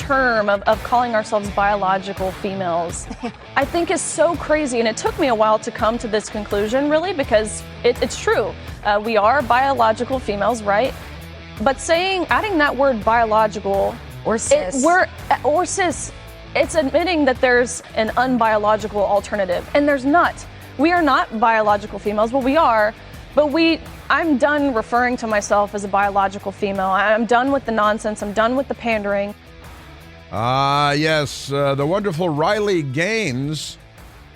term of calling ourselves biological females, I think is so crazy. And it took me a while to come to this conclusion, really, because it's true. We are biological females, right? But adding that word biological or cis, or cis, it's admitting that there's an unbiological alternative, and there's not. We are not biological females. Well, we are, but I'm done referring to myself as a biological female. I'm done with the nonsense. I'm done with the pandering. Yes, the wonderful Riley Gaines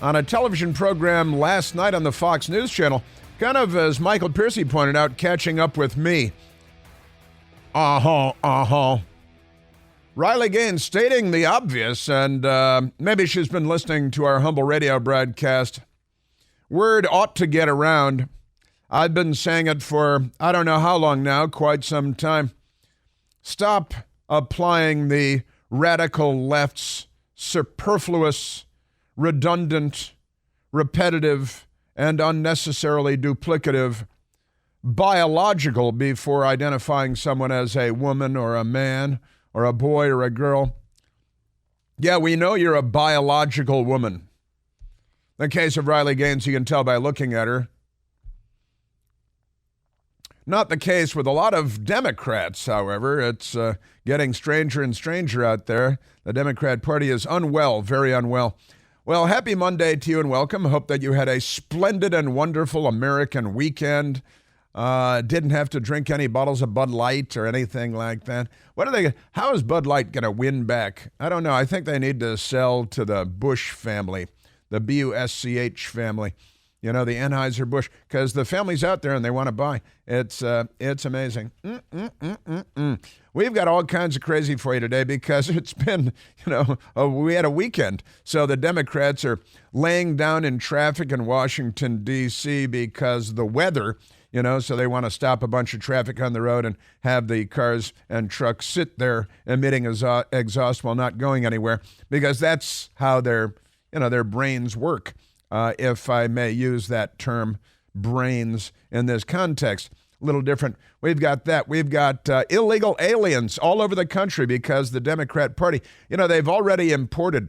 on a television program last night on the Fox News Channel, kind of, as Michael Piercy pointed out, catching up with me. Riley Gaines stating the obvious, and maybe she's been listening to our humble radio broadcast. Word ought to get around. I've been saying it for I don't know how long now, quite some time. Stop applying the radical left's superfluous, redundant, repetitive, and unnecessarily duplicative biological before identifying someone as a woman or a man or a boy or a girl. Yeah, we know you're a biological woman. In the case of Riley Gaines, you can tell by looking at her. Not the case with a lot of Democrats, however. It's getting stranger and stranger out there. The Democrat Party is unwell, very unwell. Well, happy Monday to you and welcome. Hope that you had a splendid and wonderful American weekend. Didn't have to drink any bottles of Bud Light or anything like that. How is Bud Light going to win back? I don't know. I think they need to sell to the Bush family, the Busch family. You know, the Anheuser-Busch, because the family's out there and they want to buy. It's amazing. We've got all kinds of crazy for you today because it's been, we had a weekend. So the Democrats are laying down in traffic in Washington, D.C. because the weather, so they want to stop a bunch of traffic on the road and have the cars and trucks sit there emitting exhaust while not going anywhere, because that's how their brains work. If I may use that term, brains, in this context. A little different. We've got that. We've got illegal aliens all over the country because the Democrat Party, they've already imported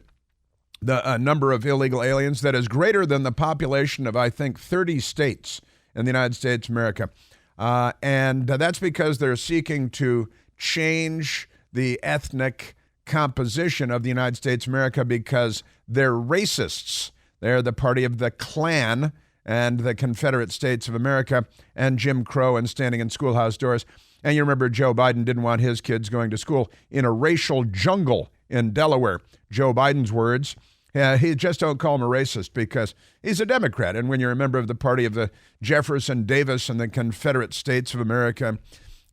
the number of illegal aliens that is greater than the population of, I think, 30 states in the United States of America. And that's because they're seeking to change the ethnic composition of the United States of America because they're racists. They're the party of the Klan and the Confederate States of America and Jim Crow and standing in schoolhouse doors. And you remember Joe Biden didn't want his kids going to school in a racial jungle in Delaware. Joe Biden's words, he just don't call him a racist because he's a Democrat. And when you're a member of the party of the Jefferson Davis and the Confederate States of America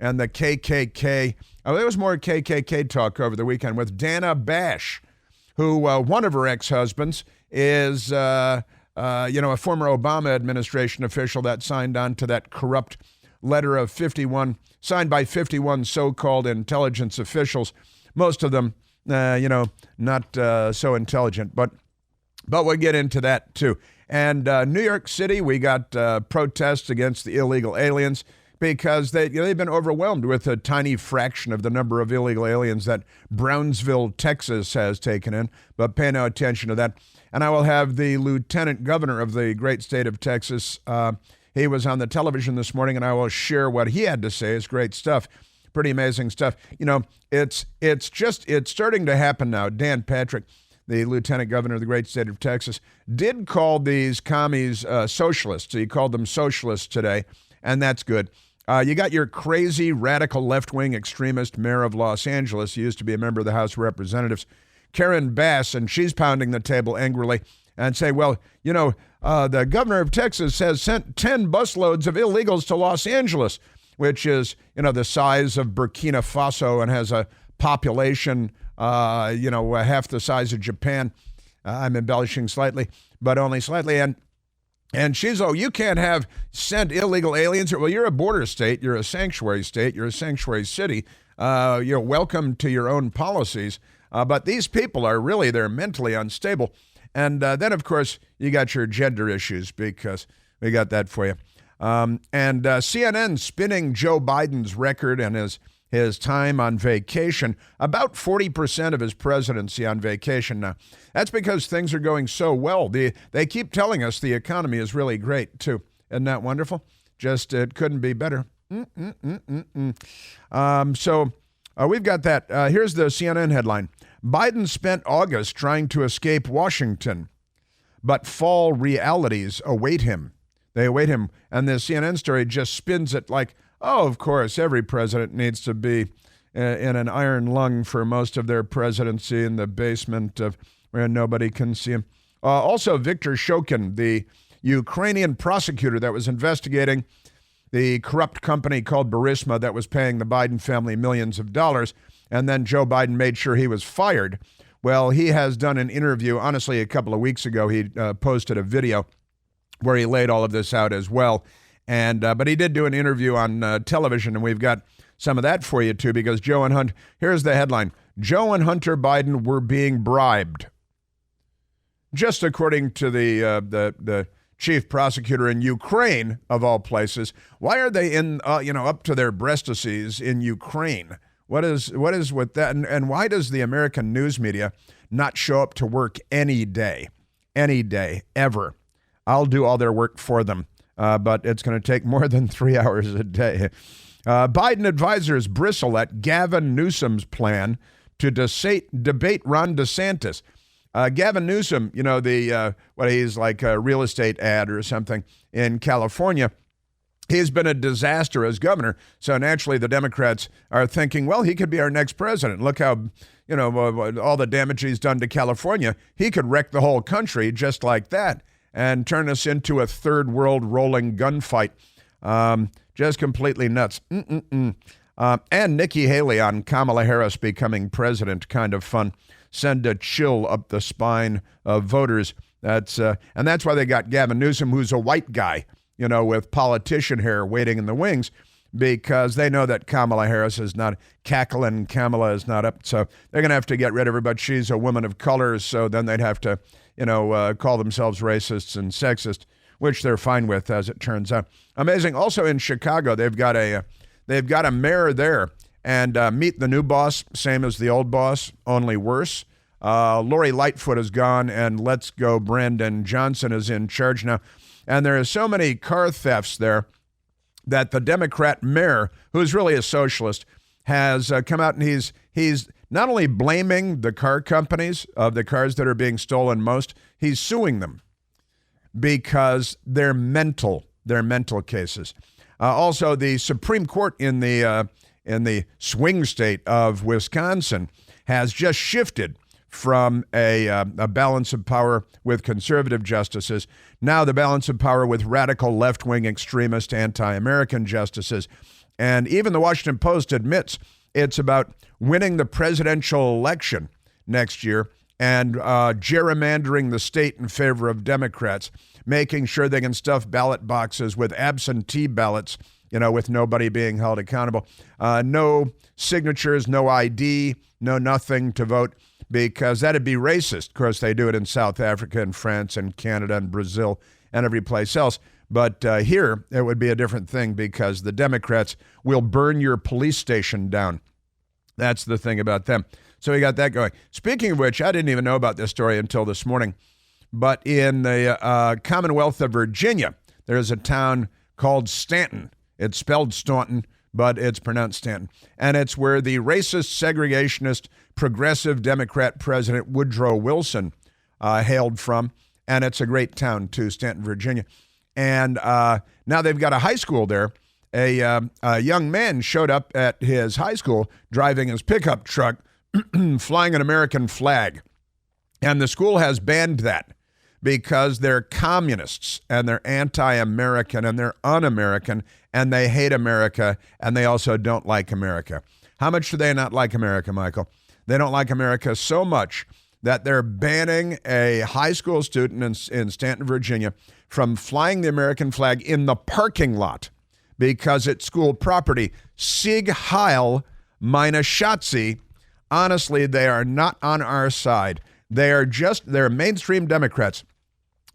and the KKK, there was more KKK talk over the weekend with Dana Bash, who one of her ex-husbands is, a former Obama administration official that signed on to that corrupt letter of 51, signed by 51 so-called intelligence officials, most of them, not so intelligent, but we'll get into that too. And New York City, we got protests against the illegal aliens because they've been overwhelmed with a tiny fraction of the number of illegal aliens that Brownsville, Texas has taken in, but pay no attention to that. And I will have the lieutenant governor of the great state of Texas. He was on the television this morning, and I will share what he had to say. It's great stuff. Pretty amazing stuff. It's starting to happen now. Dan Patrick, the lieutenant governor of the great state of Texas, did call these commies socialists. He called them socialists today, and that's good. You got your crazy, radical, left-wing extremist mayor of Los Angeles. He used to be a member of the House of Representatives, Karen Bass, and she's pounding the table angrily and say, well, the governor of Texas has sent 10 busloads of illegals to Los Angeles, which is, the size of Burkina Faso and has a population, half the size of Japan. I'm embellishing slightly, but only slightly. And she's, you can't have sent illegal aliens. Well, you're a border state. You're a sanctuary state. You're a sanctuary city. You're welcome to your own policies. But these people are really, they're mentally unstable. And then, of course, you got your gender issues because we got that for you. And CNN spinning Joe Biden's record and his his time on vacation, about 40% of his presidency on vacation now. That's because things are going so well. They keep telling us the economy is really great, too. Isn't that wonderful? Just it couldn't be better. So we've got that. Here's the CNN headline. Biden spent August trying to escape Washington, but fall realities await him. They await him. And the CNN story just spins it like, oh, of course, every president needs to be in an iron lung for most of their presidency in the basement of where nobody can see him. Also, Viktor Shokin, the Ukrainian prosecutor that was investigating the corrupt company called Burisma that was paying the Biden family millions of dollars, and then Joe Biden made sure he was fired. Well, he has done an interview. Honestly, a couple of weeks ago, he posted a video where he laid all of this out as well. And but he did do an interview on television, and we've got some of that for you, too, because Joe and Hunter, here's the headline. Joe and Hunter Biden were being bribed. Just according to the chief prosecutor in Ukraine, of all places. Why are they in, up to their breastises in Ukraine? What is with that? And why does the American news media not show up to work any day, ever? I'll do all their work for them. But it's going to take more than 3 hours a day. Biden advisors bristle at Gavin Newsom's plan to debate Ron DeSantis. Gavin Newsom, he's like a real estate ad or something in California. He's been a disaster as governor. So naturally, the Democrats are thinking, well, he could be our next president. Look how, all the damage he's done to California. He could wreck the whole country just like that and turn us into a third world rolling gunfight. Just completely nuts. And Nikki Haley on Kamala Harris becoming president, kind of fun. Send a chill up the spine of voters. That's why they got Gavin Newsom, who's a white guy, with politician hair waiting in the wings, because they know that Kamala Harris is not cackling. Kamala is not up. So they're going to have to get rid of her, but she's a woman of color. So then they'd have to, call themselves racists and sexist, which they're fine with, as it turns out. Amazing. Also in Chicago, they've got a mayor there, and meet the new boss, same as the old boss, only worse. Lori Lightfoot is gone, and Let's Go Brandon Johnson is in charge now. And there are so many car thefts there that the Democrat mayor, who's really a socialist, has come out, and he's not only blaming the car companies of the cars that are being stolen most, he's suing them because they're mental cases. Also, the Supreme Court in the swing state of Wisconsin has just shifted from a balance of power with conservative justices. Now the balance of power with radical left-wing extremist anti-American justices. And even the Washington Post admits it's about winning the presidential election next year and gerrymandering the state in favor of Democrats, making sure they can stuff ballot boxes with absentee ballots, with nobody being held accountable. No signatures, no ID, no nothing to vote, because that'd be racist. Of course, they do it in South Africa and France and Canada and Brazil and every place else. But here, it would be a different thing, because the Democrats will burn your police station down. That's the thing about them. So we got that going. Speaking of which, I didn't even know about this story until this morning. But in the Commonwealth of Virginia, there's a town called Stanton. It's spelled Staunton, but it's pronounced Stanton. And it's where the racist, segregationist, progressive Democrat President Woodrow Wilson hailed from. And it's a great town, too, Stanton, Virginia. And now they've got a high school there. A young man showed up at his high school driving his pickup truck, flying an American flag. And the school has banned that because they're communists and they're anti-American and they're un-American and they hate America and they also don't like America. How much do they not like America, Michael? They don't like America so much that they're banning a high school student in Stanton, Virginia, from flying the American flag in the parking lot because it's school property. Sieg Heil, meine Schatzi. Honestly, they are not on our side. They're mainstream Democrats.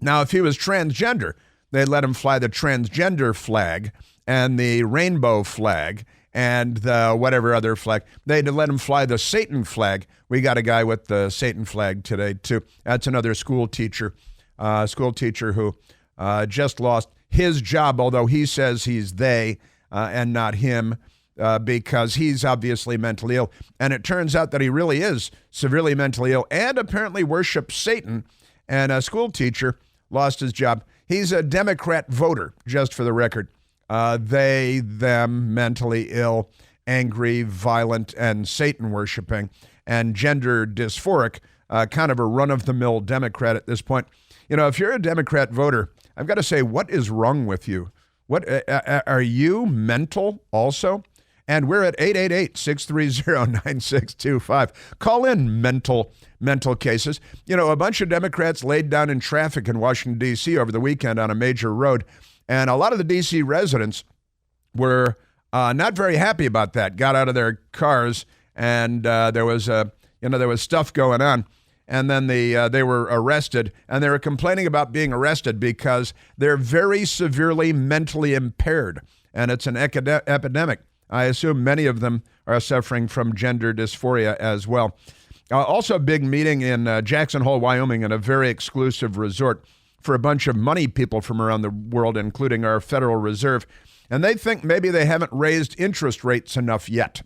Now, if he was transgender, they'd let him fly the transgender flag and the rainbow flag and the whatever other flag. They'd let him fly the Satan flag. We got a guy with the Satan flag today, too. That's another school teacher who just lost his job, although he says he's they and not him, because he's obviously mentally ill. And it turns out that he really is severely mentally ill and apparently worships Satan. And a school teacher lost his job. He's a Democrat voter, just for the record. They, them, mentally ill, angry, violent, and Satan-worshiping, and gender dysphoric, kind of a run-of-the-mill Democrat at this point. You know, if you're a Democrat voter, I've got to say, what is wrong with you? What are you mental also? And we're at 888-630-9625. Call in mental cases. You know, a bunch of Democrats laid down in traffic in Washington, D.C. over the weekend on a major road. And a lot of the D.C. residents were not very happy about that, got out of their cars, and there was stuff going on. And then they were arrested, and they were complaining about being arrested because they're very severely mentally impaired, and it's an epidemic. I assume many of them are suffering from gender dysphoria as well. Also a big meeting in Jackson Hole, Wyoming, in a very exclusive resort for a bunch of money people from around the world, including our Federal Reserve. And they think maybe they haven't raised interest rates enough yet.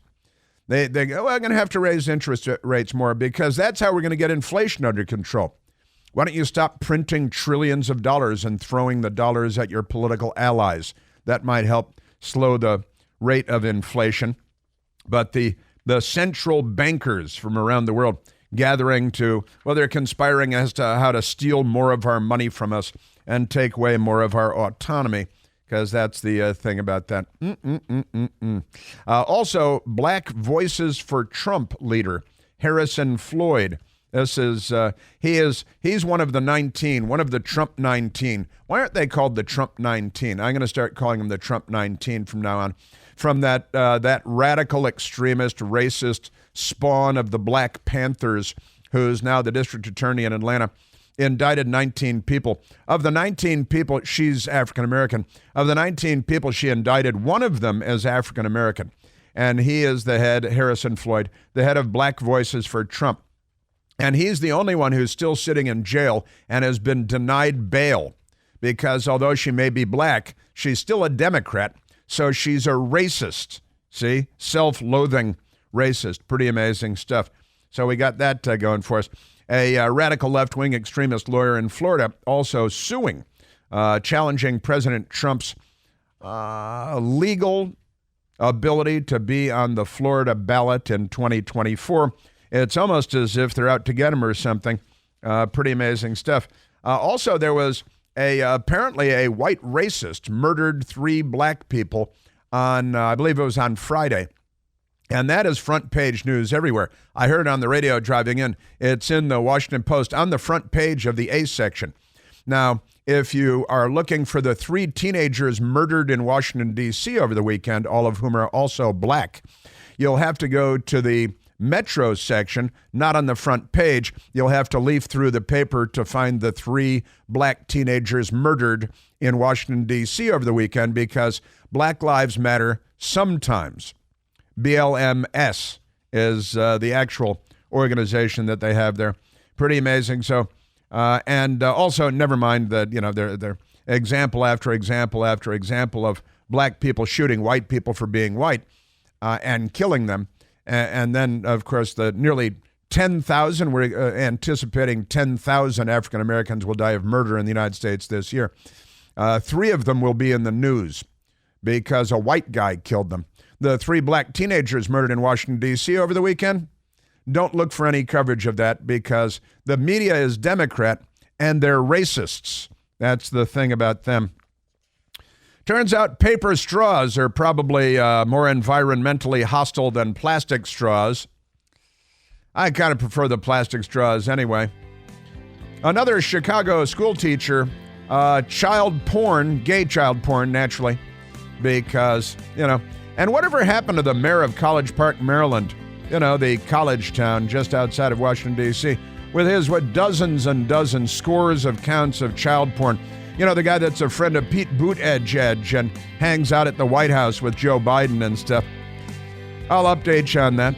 They go, well, I'm going to have to raise interest rates more because that's how we're going to get inflation under control. Why don't you stop printing trillions of dollars and throwing the dollars at your political allies? That might help slow the rate of inflation. But the central bankers from around the world gathering to, well, they're conspiring as to how to steal more of our money from us and take away more of our autonomy, because that's the thing about that. Also, Black Voices for Trump leader Harrison Floyd. This is he's one of the 19, one of the Trump 19. Why aren't they called the Trump 19? I'm going to start calling them the Trump 19 from now on. From that radical extremist, racist spawn of the Black Panthers, who's now the district attorney in Atlanta, indicted 19 people. Of the 19 people, she's African-American. Of the 19 people she indicted, one of them is African-American. And he is the head, Harrison Floyd, the head of Black Voices for Trump. And he's the only one who's still sitting in jail and has been denied bail because although she may be black, she's still a Democrat. So she's a racist, see? Self-loathing racist. Pretty amazing stuff. So we got that going for us. A radical left-wing extremist lawyer in Florida also suing, challenging President Trump's legal ability to be on the Florida ballot in 2024. It's almost as if they're out to get him or something. Pretty amazing stuff. Also, there was apparently a white racist murdered 3 black people on, I believe it was on Friday. And that is front page news everywhere. I heard it on the radio driving in. It's in the Washington Post on the front page of the A section. Now, if you are looking for the 3 teenagers murdered in Washington, D.C. over the weekend, all of whom are also black, you'll have to go to the Metro section, not on the front page. You'll have to leaf through the paper to find the 3 black teenagers murdered in Washington, D.C. over the weekend because Black Lives Matter sometimes. BLMS is the actual organization that they have there. Pretty amazing. So, and also, never mind that, you know, they're example after example after example of black people shooting white people for being white and killing them. And then, of course, the nearly 10,000, we're anticipating 10,000 African Americans will die of murder in the United States this year. 3 of them will be in the news because a white guy killed them. The 3 black teenagers murdered in Washington, D.C. over the weekend, don't look for any coverage of that because the media is Democrat and they're racists. That's the thing about them. Turns out paper straws are probably more environmentally hostile than plastic straws. I kind of prefer the plastic straws anyway. Another Chicago school teacher, child porn, gay child porn, naturally, because, you know, and whatever happened to the mayor of College Park, Maryland, you know, the college town just outside of Washington, D.C., with his, dozens and dozens, scores of counts of child porn. You know, the guy that's a friend of Pete Buttigieg and hangs out at the White House with Joe Biden and stuff. I'll update you on that.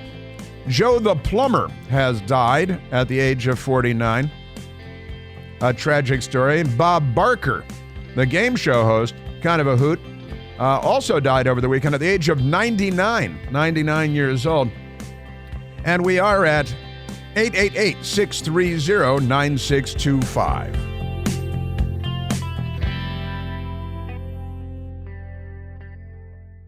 Joe the plumber has died at the age of 49. A tragic story. Bob Barker, the game show host, kind of a hoot, also died over the weekend at the age of 99 years old. And we are at 888-630-9625.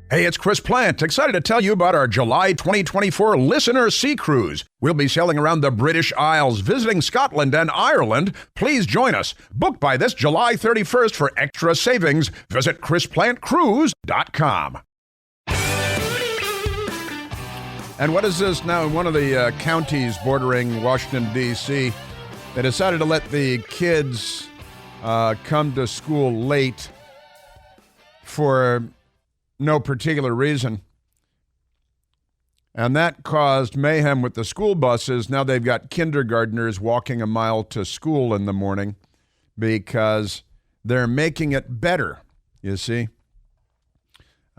Hey, it's Chris Plant, excited to tell you about our July 2024 Listener Sea Cruise. We'll be sailing around the British Isles, visiting Scotland and Ireland. Please join us. Book by this July 31st for extra savings. Visit ChrisPlantCruise.com. And what is this now? In one of the counties bordering Washington, D.C., they decided to let the kids come to school late for no particular reason. And that caused mayhem with the school buses. Now they've got kindergartners walking a mile to school in the morning because they're making it better, you see.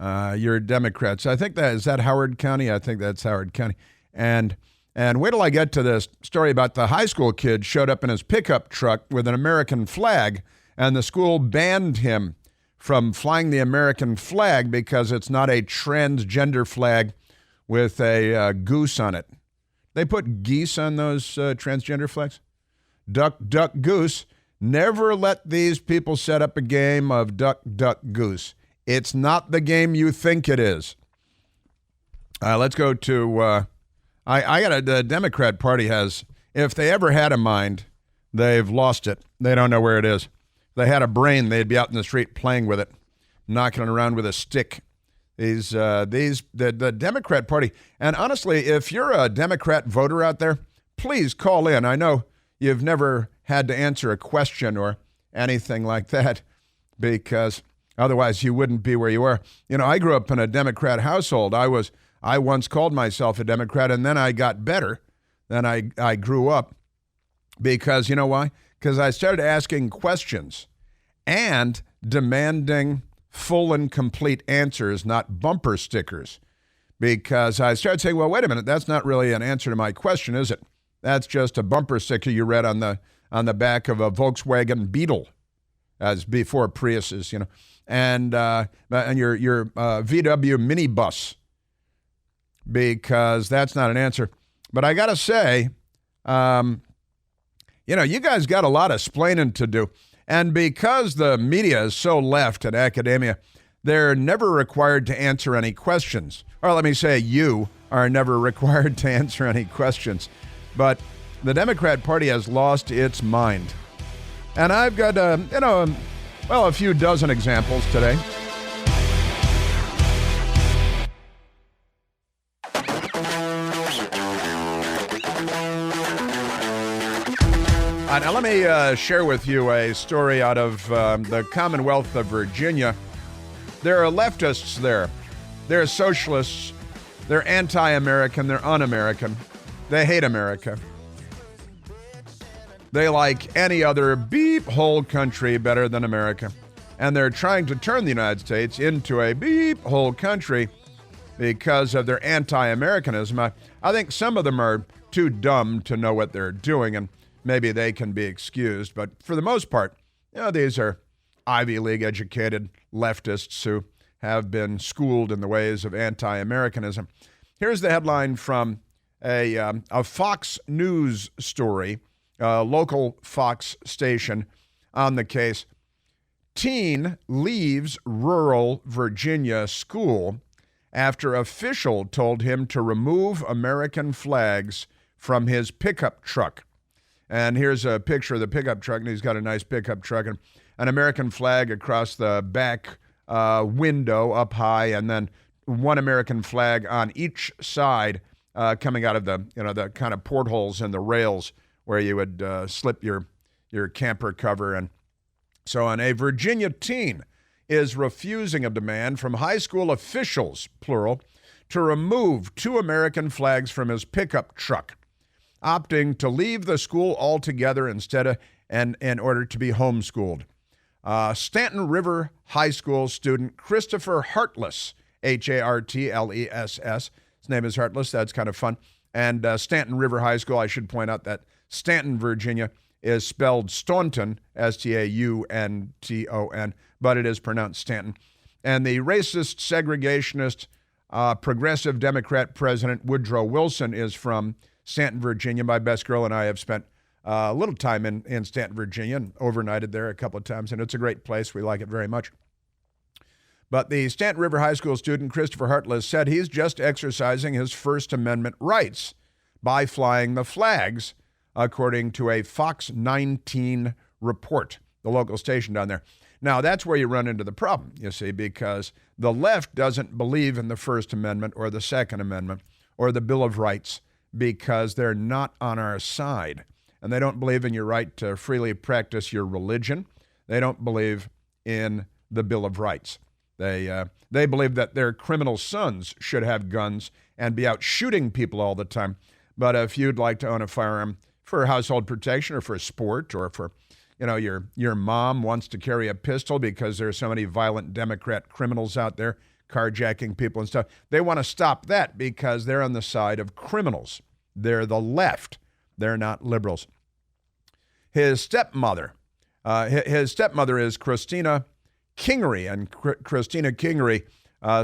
You're Democrats. I think is that Howard County? I think that's Howard County. And wait till I get to this story about the high school kid showed up in his pickup truck with an American flag, and the school banned him from flying the American flag because it's not a transgender flag with a goose on it. They put geese on those transgender flags. Duck, duck, goose. Never let these people set up a game of duck, duck, goose. It's not the game you think it is. Let's go to, the Democrat Party has, if they ever had a mind, they've lost it. They don't know where it is. If they had a brain, they'd be out in the street playing with it, knocking it around with a stick. The Democrat Party, and honestly, if you're a Democrat voter out there, please call in. I know you've never had to answer a question or anything like that because otherwise you wouldn't be where you are. You know, I grew up in a Democrat household. I once called myself a Democrat, and then I got better. Then I grew up because, you know why? Because I started asking questions and demanding full and complete answers, not bumper stickers. Because I started saying, well, wait a minute, that's not really an answer to my question, is it? That's just a bumper sticker you read on the back of a Volkswagen Beetle, as before Priuses, you know, and your VW minibus, because that's not an answer. But I got to say, you guys got a lot of splaining to do. And because the media is so left in academia, they're never required to answer any questions. Or let me say, you are never required to answer any questions. But the Democrat Party has lost its mind. And I've got, a few dozen examples today. Now let me share with you a story out of the Commonwealth of Virginia. There are leftists there. They're socialists. They're anti-American. They're un-American. They hate America. They like any other beep hole country better than America. And they're trying to turn the United States into a beep hole country because of their anti-Americanism. I think some of them are too dumb to know what they're doing, and maybe they can be excused. But for the most part, these are Ivy League educated leftists who have been schooled in the ways of anti-Americanism. Here's the headline from a Fox News story, a local Fox station on the case. Teen leaves rural Virginia school after official told him to remove American flags from his pickup truck. And here's a picture of the pickup truck, and he's got a nice pickup truck, and an American flag across the back window up high, and then one American flag on each side coming out of the kind of portholes in the rails where you would slip your camper cover and so on. A Virginia teen is refusing a demand from high school officials, plural, to remove 2 American flags from his pickup truck, opting to leave the school altogether in order to be homeschooled. Stanton River High School student Christopher Hartless, Hartless, his His name is Heartless. That's kind of fun. And Stanton River High School, I should point out that Stanton, Virginia, is spelled Staunton, Staunton, but it is pronounced Stanton. And the racist, segregationist, progressive Democrat President Woodrow Wilson is from Stanton, Virginia. My best girl and I have spent a little time in Stanton, Virginia, and overnighted there a couple of times, and it's a great place. We like it very much. But the Stanton River High School student, Christopher Heartless, said he's just exercising his First Amendment rights by flying the flags, according to a Fox 19 report, the local station down there. Now, that's where you run into the problem, you see, because the left doesn't believe in the First Amendment or the Second Amendment or the Bill of Rights because they're not on our side. And they don't believe in your right to freely practice your religion. They don't believe in the Bill of Rights. They believe that their criminal sons should have guns and be out shooting people all the time. But if you'd like to own a firearm for household protection or for sport, or for, your mom wants to carry a pistol because there's so many violent Democrat criminals out there carjacking people and stuff, they want to stop that because they're on the side of criminals. They're the left. They're not liberals. His stepmother is Christina Kingery, and Christina Kingery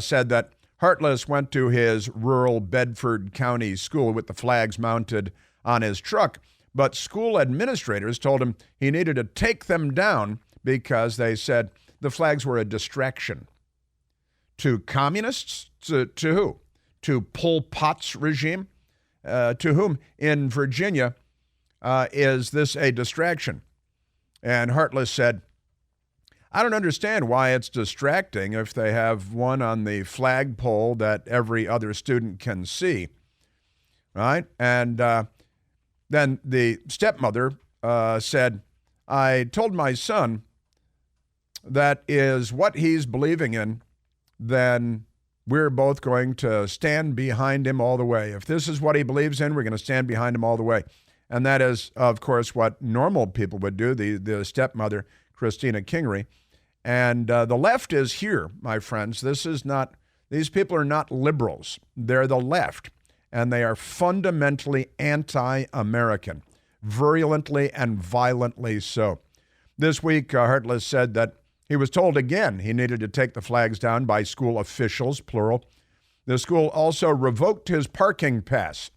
said that Heartless went to his rural Bedford County school with the flags mounted on his truck, but school administrators told him he needed to take them down because they said the flags were a distraction. To communists? To who? To Pol Pot's regime? To whom in Virginia is this a distraction? And Heartless said, I don't understand why it's distracting if they have one on the flagpole that every other student can see, right? And then the stepmother said, I told my son that is what he's believing in, then we're both going to stand behind him all the way. If this is what he believes in, we're going to stand behind him all the way. And that is, of course, what normal people would do, the stepmother, Christina Kingery. And the left is here, my friends. These people are not liberals. They're the left. And they are fundamentally anti-American, virulently and violently so. This week, Heartless said that he was told again he needed to take the flags down by school officials, plural. The school also revoked his parking pass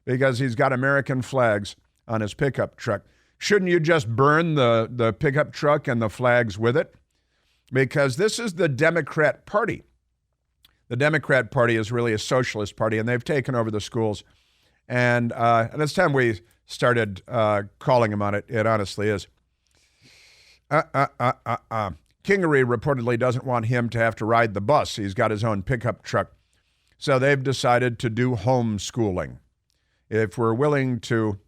because he's got American flags on his pickup truck. Shouldn't you just burn the pickup truck and the flags with it? Because this is the Democrat Party. The Democrat Party is really a socialist party, and they've taken over the schools. And it's time we started calling him on it. It honestly is. Kingery reportedly doesn't want him to have to ride the bus. He's got his own pickup truck. So they've decided to do homeschooling. If we're willing to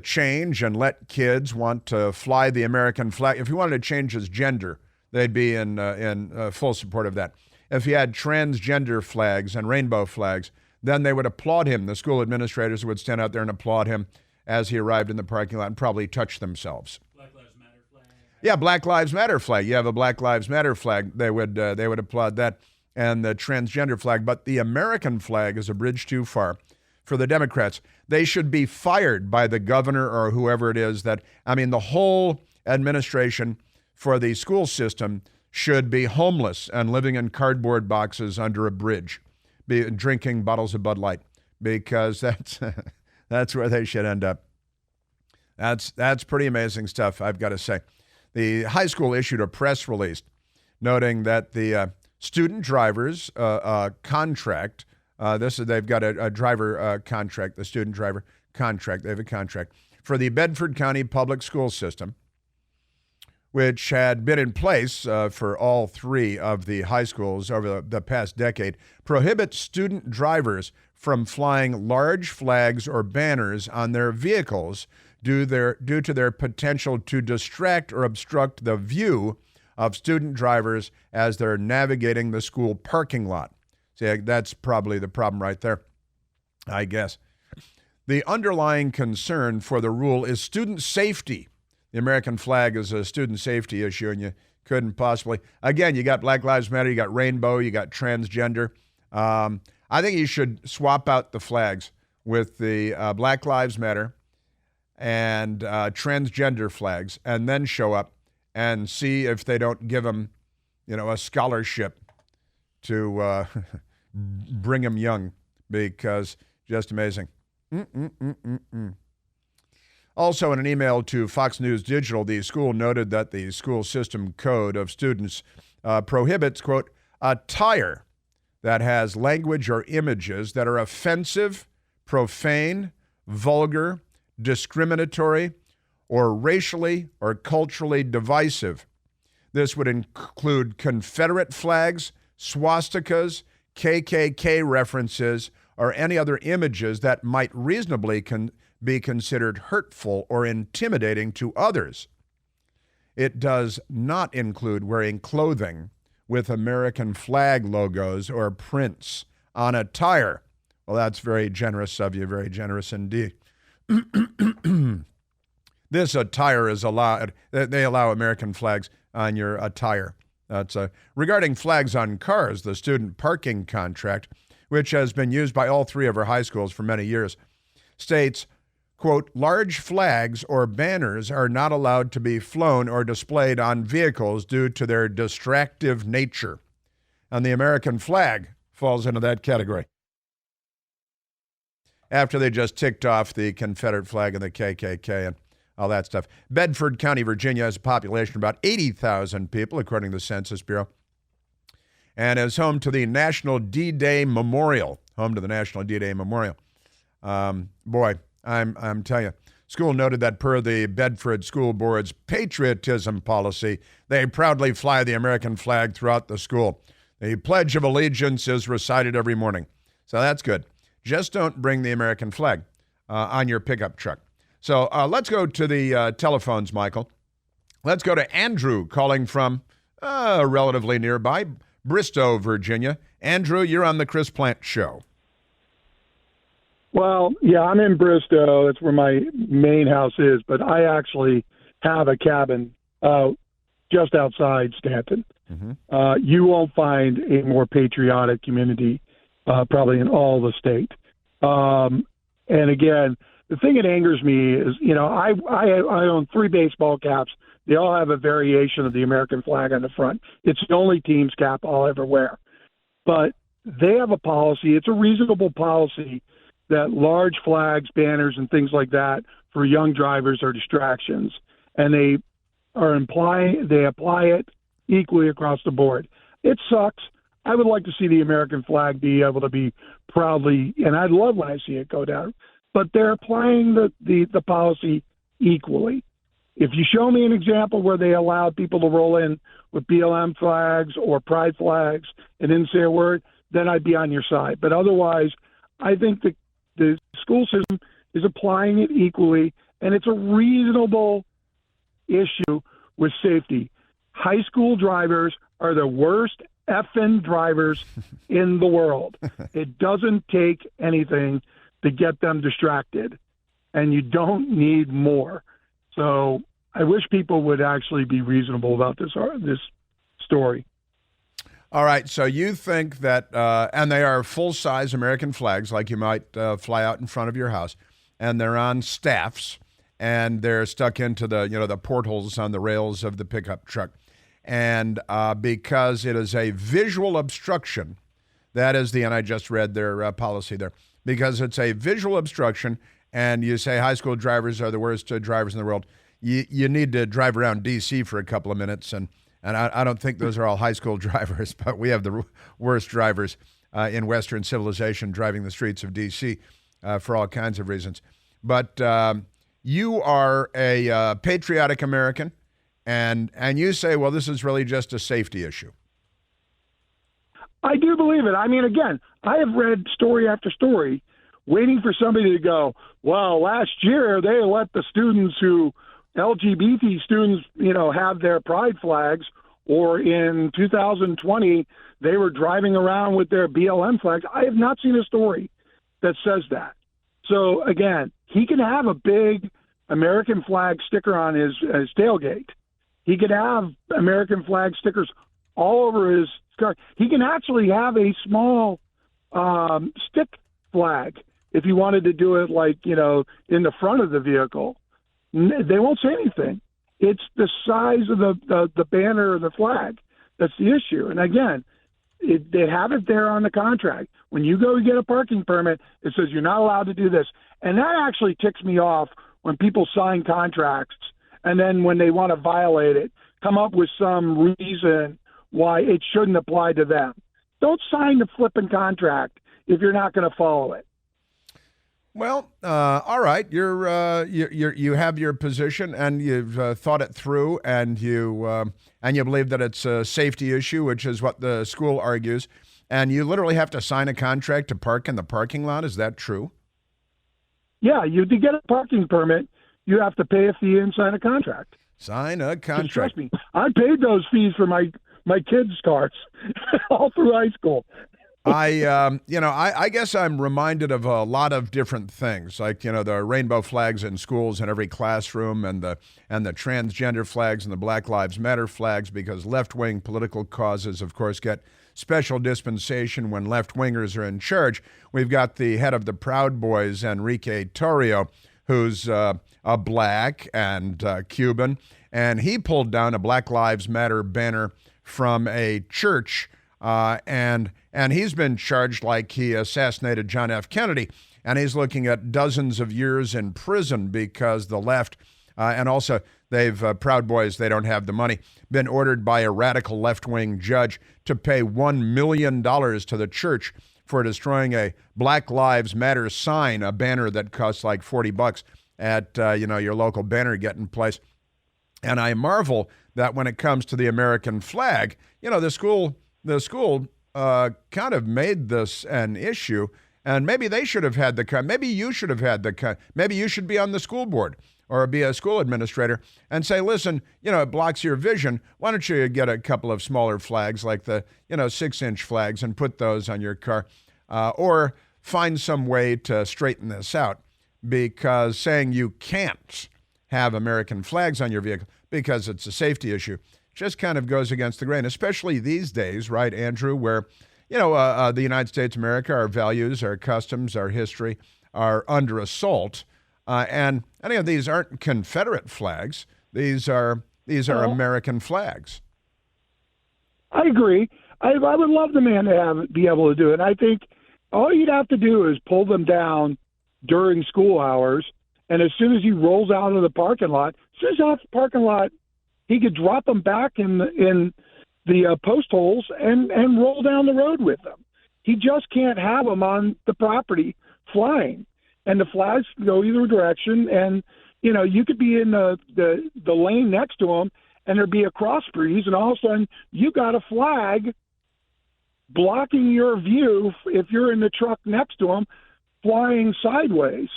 change and let kids want to fly the American flag, if he wanted to change his gender, they'd be in full support of that. If he had transgender flags and rainbow flags, then they would applaud him. The school administrators would stand out there and applaud him as he arrived in the parking lot and probably touch themselves. Black Lives Matter flag. Yeah, Black Lives Matter flag. You have a Black Lives Matter flag. They would applaud that, and the transgender flag. But the American flag is a bridge too far for the Democrats. They should be fired by the governor or whoever it is the whole administration for the school system should be homeless and living in cardboard boxes under a bridge, drinking bottles of Bud Light, because that's where they should end up. That's pretty amazing stuff, I've got to say. The high school issued a press release noting that the student drivers contract, they've got a driver contract, the student driver contract, they have a contract for the Bedford County public school system, which had been in place for all three of the high schools over the past decade, prohibits student drivers from flying large flags or banners on their vehicles due to their potential to distract or obstruct the view of student drivers as they're navigating the school parking lot. See, that's probably the problem right there, I guess. The underlying concern for the rule is student safety. The American flag is a student safety issue, and you couldn't possibly. Again, you got Black Lives Matter, you got rainbow, you got transgender. I think you should swap out the flags with the Black Lives Matter and transgender flags, and then show up and see if they don't give them, a scholarship to Brigham Young, because just amazing. Also, in an email to Fox News Digital, the school noted that the school system code of students prohibits, quote, attire that has language or images that are offensive, profane, vulgar, discriminatory, or racially or culturally divisive. This would include Confederate flags, swastikas, KKK references, or any other images that might reasonably be considered hurtful or intimidating to others. It does not include wearing clothing with American flag logos or prints on attire. Well, that's very generous of you, very generous indeed. This attire is allowed. They allow American flags on your attire. That's regarding flags on cars, the student parking contract, which has been used by all three of our high schools for many years, states, quote, large flags or banners are not allowed to be flown or displayed on vehicles due to their distractive nature. And the American flag falls into that category. After they just ticked off the Confederate flag and the KKK and all that stuff. Bedford County, Virginia has a population of about 80,000 people, according to the Census Bureau, and is home to the National D-Day Memorial. Home to the National D-Day Memorial. Boy, I'm telling you, school noted that per the Bedford School Board's patriotism policy, they proudly fly the American flag throughout the school. The Pledge of Allegiance is recited every morning. So that's good. Just don't bring the American flag on your pickup truck. So let's go to the telephones, Michael. Let's go to Andrew calling from relatively nearby, Bristow, Virginia. Andrew, you're on the Chris Plant Show. Well, yeah, I'm in Bristow. That's where my main house is, but I actually have a cabin just outside Stanton. Mm-hmm. You won't find a more patriotic community probably in all the state. And again, the thing that angers me is, I own 3 baseball caps. They all have a variation of the American flag on the front. It's the only team's cap I'll ever wear. But they have a policy. It's a reasonable policy that large flags, banners, and things like that for young drivers are distractions. And they apply it equally across the board. It sucks. I would like to see the American flag be able to be proudly, and I love when I see it go down, but they're applying the policy equally. If you show me an example where they allowed people to roll in with BLM flags or pride flags and didn't say a word, then I'd be on your side. But otherwise, I think the school system is applying it equally, and it's a reasonable issue with safety. High school drivers are the worst effing drivers in the world. It doesn't take anything to get them distracted, and you don't need more. So I wish people would actually be reasonable about this story. All right, so you think that, and they are full-size American flags, like you might fly out in front of your house, and they're on staffs, and they're stuck into the portholes on the rails of the pickup truck. And because it is a visual obstruction, and I just read their policy there, because it's a visual obstruction, and you say high school drivers are the worst drivers in the world, you need to drive around D.C. for a couple of minutes, and I don't think those are all high school drivers, but we have the worst drivers in Western civilization driving the streets of D.C. For all kinds of reasons. But you are a patriotic American, and you say, well, this is really just a safety issue. I do believe it. I mean, again, I have read story after story waiting for somebody to go, well, last year they let the LGBT students, have their pride flags, or in 2020, they were driving around with their BLM flags. I have not seen a story that says that. So again, he can have a big American flag sticker on his tailgate. He could have American flag stickers all over his car. He can actually have a small stick flag. If you wanted to do it like, in the front of the vehicle, they won't say anything. It's the size of the banner or the flag that's the issue. And again, they have it there on the contract. When you go get a parking permit, it says you're not allowed to do this. And that actually ticks me off when people sign contracts and then when they want to violate it, come up with some reason why it shouldn't apply to them. Don't sign the flipping contract if you're not going to follow it. Well, all right. You have your position, and you've thought it through, and you believe that it's a safety issue, which is what the school argues. And you literally have to sign a contract to park in the parking lot. Is that true? Yeah, to get a parking permit, you have to pay a fee and sign a contract. Sign a contract. Trust me, I paid those fees for my kids' cars all through high school. I guess I'm reminded of a lot of different things, like, the rainbow flags in schools in every classroom and the transgender flags and the Black Lives Matter flags, because left-wing political causes, of course, get special dispensation when left-wingers are in charge. We've got the head of the Proud Boys, Enrique Tarrio, who's a black and Cuban, and he pulled down a Black Lives Matter banner from a church, and he's been charged like he assassinated John F. Kennedy, and he's looking at dozens of years in prison because the left, and also they've, Proud Boys, they don't have the money, been ordered by a radical left-wing judge to pay $1 million to the church for destroying a Black Lives Matter sign, a banner that costs like $40 at, your local banner getting place. And I marvel that when it comes to the American flag, the school kind of made this an issue, and maybe they should have had maybe you should have had maybe you should be on the school board or be a school administrator and say, listen, it blocks your vision. Why don't you get a couple of smaller flags like the, 6-inch flags and put those on your car, or find some way to straighten this out, because saying you can't have American flags on your vehicle because it's a safety issue just kind of goes against the grain, especially these days, right, Andrew, where, the United States of America, our values, our customs, our history are under assault. And any of these aren't Confederate flags. These are American flags. I agree. I would love the man to be able to do it. I think all you'd have to do is pull them down during school hours, and as soon as he rolls out of the parking lot, he could drop them back in the post holes and roll down the road with them. He just can't have them on the property flying. And the flags go either direction, and, you could be in the lane next to them, and there'd be a cross breeze, and all of a sudden you got a flag blocking your view if you're in the truck next to him flying sideways.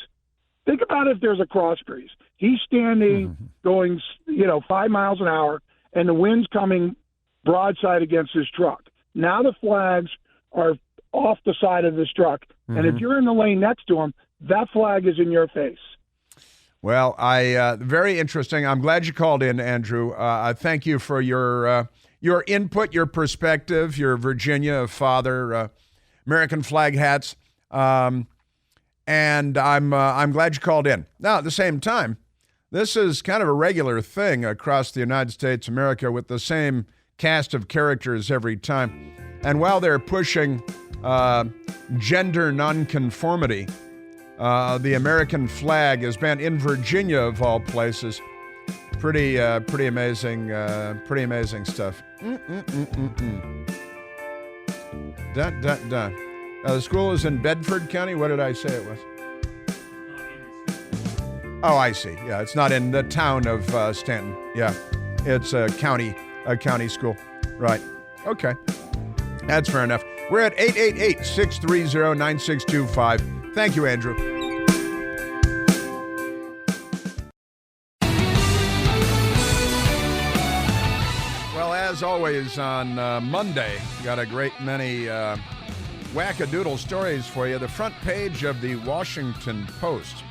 Think about if there's a cross breeze. He's standing going, 5 miles an hour, and the wind's coming broadside against his truck. Now the flags are off the side of this truck, and if you're in the lane next to him, that flag is in your face. Well, very interesting. I'm glad you called in, Andrew. I thank you for your input, your perspective, your Virginia father, American flag hats. And I'm glad you called in. Now, at the same time, this is kind of a regular thing across the United States of America with the same cast of characters every time. And while they're pushing gender nonconformity, the American flag is banned in Virginia, of all places. Pretty amazing stuff. The school is in Bedford County. What did I say it was? Oh, I see. Yeah, it's not in the town of Stanton. Yeah, it's a county school. Right. Okay. That's fair enough. We're at 888-630-9625. Thank you, Andrew. Well, as always on Monday, got a great many wackadoodle stories for you. The front page of the Washington Post.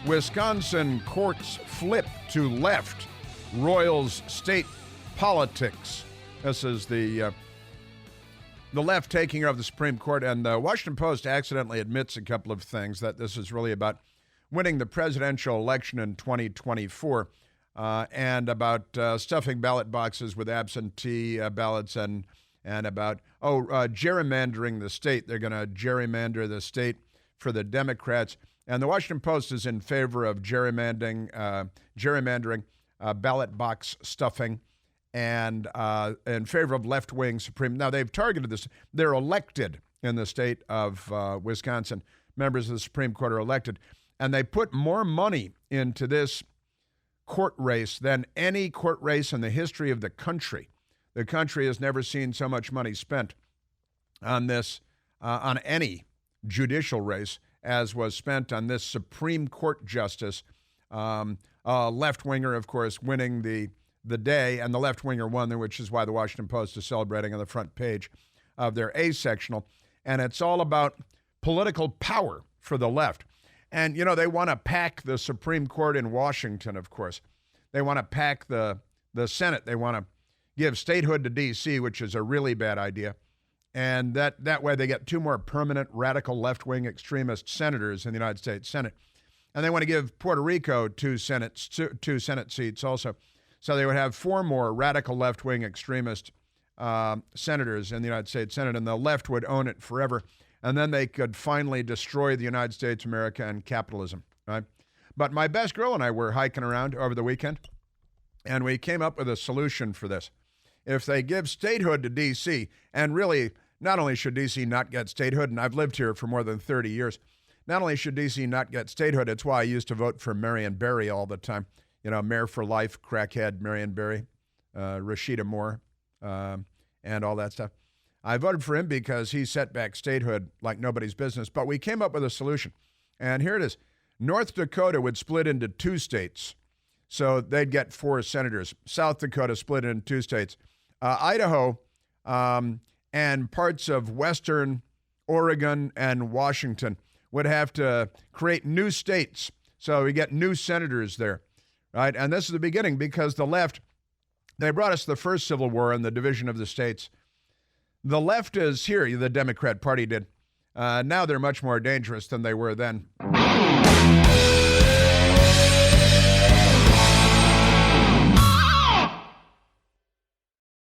Wisconsin courts flip to left. Royals state politics. This is the the left taking over the Supreme Court, and the Washington Post accidentally admits a couple of things, that this is really about winning the presidential election in 2024 and about stuffing ballot boxes with absentee ballots and about, gerrymandering the state. They're going to gerrymander the state for the Democrats. And the Washington Post is in favor of gerrymandering ballot box stuffing, and in favor of left-wing Supreme. Now, they've targeted this. They're elected in the state of Wisconsin. Members of the Supreme Court are elected. And they put more money into this court race than any court race in the history of the country. The country has never seen so much money spent on this, on any judicial race, as was spent on this Supreme Court justice. A left-winger, of course, winning the day, and the left-winger won, which is why the Washington Post is celebrating on the front page of their A-sectional. And it's all about political power for the left. And, they want to pack the Supreme Court in Washington, of course. They want to pack the Senate. They want to give statehood to D.C., which is a really bad idea. And that way they get 2 more permanent radical left-wing extremist senators in the United States Senate. And they want to give Puerto Rico 2 Senate seats also. So they would have 4 more radical left-wing extremist senators in the United States Senate, and the left would own it forever. And then they could finally destroy the United States, America, and capitalism, right? But my best girl and I were hiking around over the weekend, and we came up with a solution for this. If they give statehood to D.C., and really, not only should D.C. not get statehood, and I've lived here for more than 30 years, not only should D.C. not get statehood, it's why I used to vote for Marion Barry all the time. Mayor for life, crackhead Marion Barry, Rashida Moore, and all that stuff. I voted for him because he set back statehood like nobody's business. But we came up with a solution. And here it is. North Dakota would split into 2 states. So they'd get 4 senators. South Dakota split into 2 states. Idaho and parts of western Oregon and Washington would have to create new states. So we get new senators there, right? And this is the beginning, because the left, they brought us the first Civil War and the division of the states. The left is here, the Democrat Party did. Now they're much more dangerous than they were then.